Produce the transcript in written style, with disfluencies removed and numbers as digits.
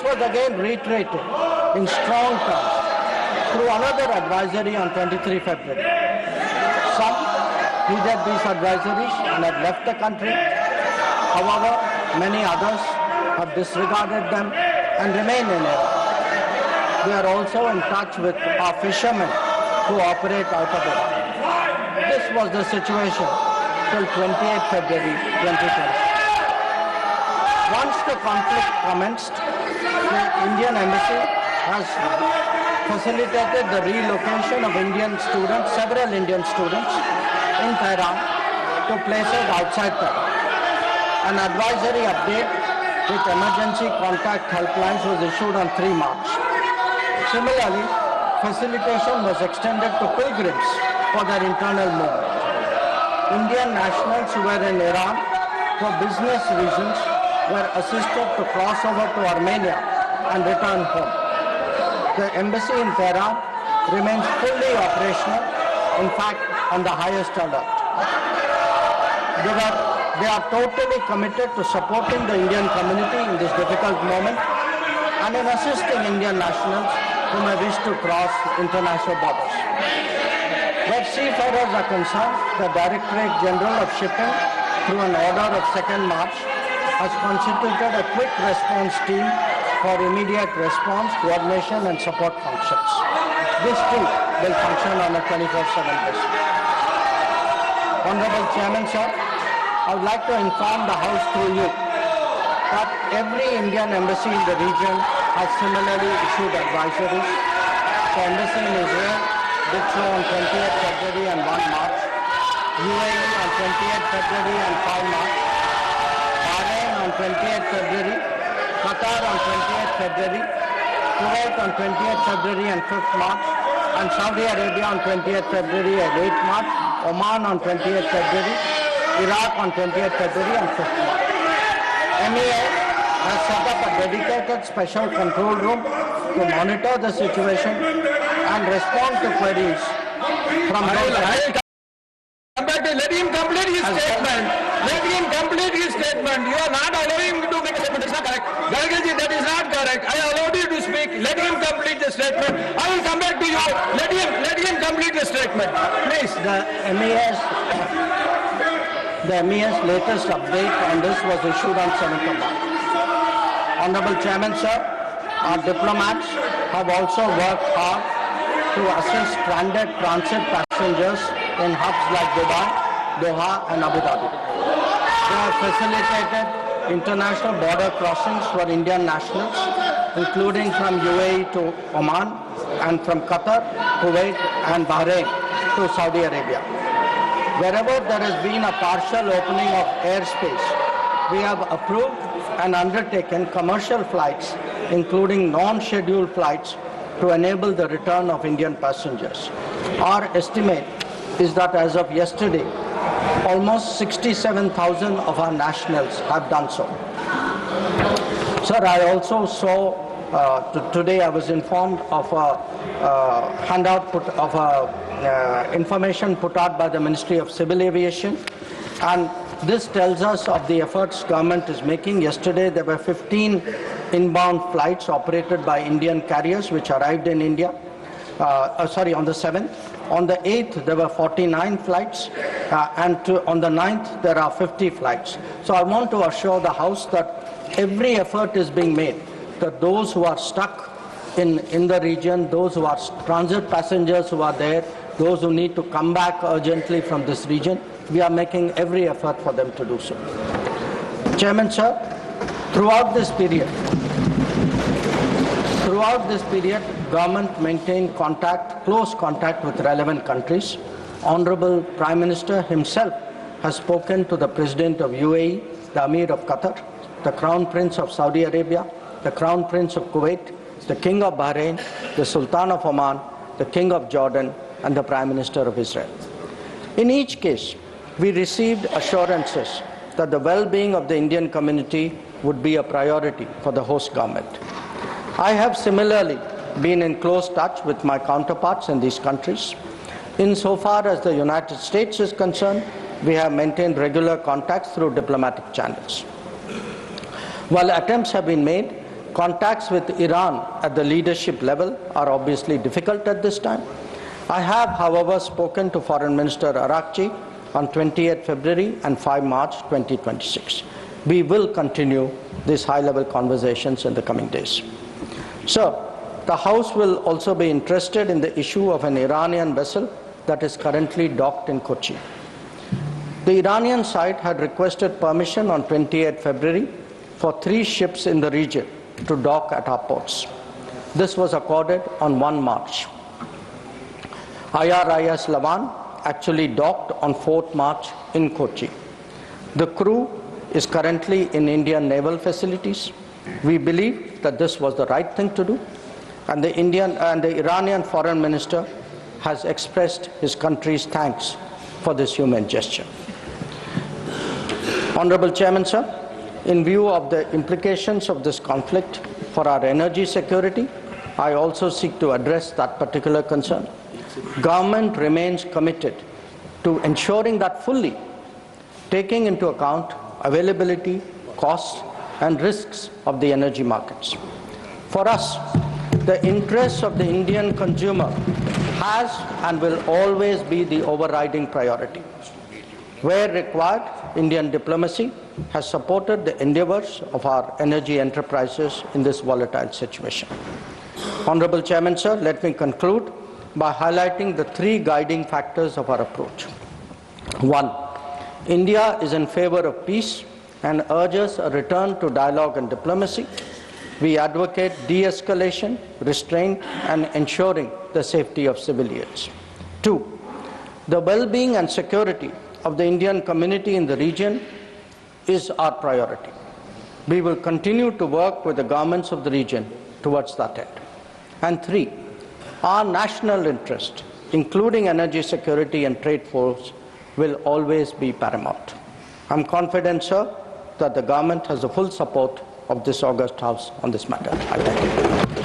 was again reiterated in strong terms through another advisory on 23 February. Some heeded these advisories and have left the country. However, many others have disregarded them and remain in Iran. We are also in touch with our fishermen who operate out of Iran. This was the situation till 28 February 2020. Once the conflict commenced, the Indian Embassy has facilitated the relocation of several Indian students in Tehran to places outside Tehran. An advisory update with emergency contact helplines was issued on 3 March. Similarly, facilitation was extended to pilgrims for their internal movement. Indian nationals who were in Iran for business reasons were assisted to cross over to Armenia and return home. The embassy in Tehran remains fully operational, in fact, on the highest alert. They are totally committed to supporting the Indian community in this difficult moment and in assisting Indian nationals who may wish to cross international borders. Where seafarers are concerned, the Directorate General of Shipping, through an order of 2nd March, has constituted a quick response team for immediate response, coordination and support functions. This too will function on a 24/7 basis. Honorable Chairman, sir, I would like to inform the House through you that every Indian embassy in the region has similarly issued advisories. The embassy in Israel did so on 28th February and 1 March, UAE on 28th February and 5 March, Bahrain on 28th February, Qatar on 28th February, Kuwait on 28th February and 5th March, and Saudi Arabia on 28th February and 8th March, Oman on 28th February, Iraq on 28th February and 5th March. MEA has set up a dedicated special control room to monitor the situation and respond to queries from those. Let him complete his statement. Let him complete his statement. You are not allowing him to make a statement. It's not correct. Gargalji, that is not correct. I allowed you to speak. Let him complete the statement. I will come back to you. Let him complete the statement. Please. The MEA's latest update on this was issued on 7th of March. Honorable Chairman, sir, our diplomats have also worked hard to assist stranded transit passengers in hubs like Dubai, Doha and Abu Dhabi. They have facilitated international border crossings for Indian nationals, including from UAE to Oman and from Qatar, Kuwait and Bahrain to Saudi Arabia. Wherever there has been a partial opening of airspace, we have approved and undertaken commercial flights, including non-scheduled flights, to enable the return of Indian passengers. Our estimate is that as of yesterday, almost 67,000 of our nationals have done so. Sir, I also saw, today I was informed of a handout information put out by the Ministry of Civil Aviation, and this tells us of the efforts government is making. Yesterday there were 15 inbound flights operated by Indian carriers which arrived in India. On the 7th. On the 8th there were 49 flights and on the 9th there are 50 flights. So I want to assure the House that every effort is being made that those who are stuck in the region, those who are transit passengers who are there, those who need to come back urgently from this region, we are making every effort for them to do so. Chairman, sir, throughout this period, government maintained close contact with relevant countries. Honorable Prime Minister himself has spoken to the President of UAE, the Amir of Qatar, the Crown Prince of Saudi Arabia, the Crown Prince of Kuwait, the King of Bahrain, the Sultan of Oman, the King of Jordan, and the Prime Minister of Israel. In each case, we received assurances that the well-being of the Indian community would be a priority for the host government. I have similarly been in close touch with my counterparts in these countries. Insofar as the United States is concerned, we have maintained regular contacts through diplomatic channels. While attempts have been made Contacts with Iran at the leadership level are obviously difficult at this time. I have, however, spoken to Foreign Minister Arakchi on 28 February and 5 March 2026. We will continue these high-level conversations in the coming days. Sir, the House will also be interested in the issue of an Iranian vessel that is currently docked in Kochi. The Iranian side had requested permission on 28 February for 3 ships in the region to dock at our ports. This was accorded on 1 March. IRIS Lavan actually docked on 4th March in Kochi. The crew is currently in Indian naval facilities. We believe that this was the right thing to do, and the Iranian foreign minister has expressed his country's thanks for this humane gesture. Honorable Chairman, sir, in view of the implications of this conflict for our energy security, I also seek to address that particular concern. Government remains committed to ensuring that fully, taking into account availability, costs, and risks of the energy markets. For us, the interests of the Indian consumer has and will always be the overriding priority. Where required, Indian diplomacy has supported the endeavors of our energy enterprises in this volatile situation. Honorable Chairman, sir, let me conclude by highlighting the 3 guiding factors of our approach. 1. India is in favor of peace and urges a return to dialogue and diplomacy. We advocate de-escalation, restraint, and ensuring the safety of civilians. 2. The well-being and security of the Indian community in the region is our priority. We will continue to work with the governments of the region towards that end. And 3. Our national interest, including energy security and trade flows, will always be paramount. I am confident, sir, that the government has the full support of this august House on this matter. I thank you.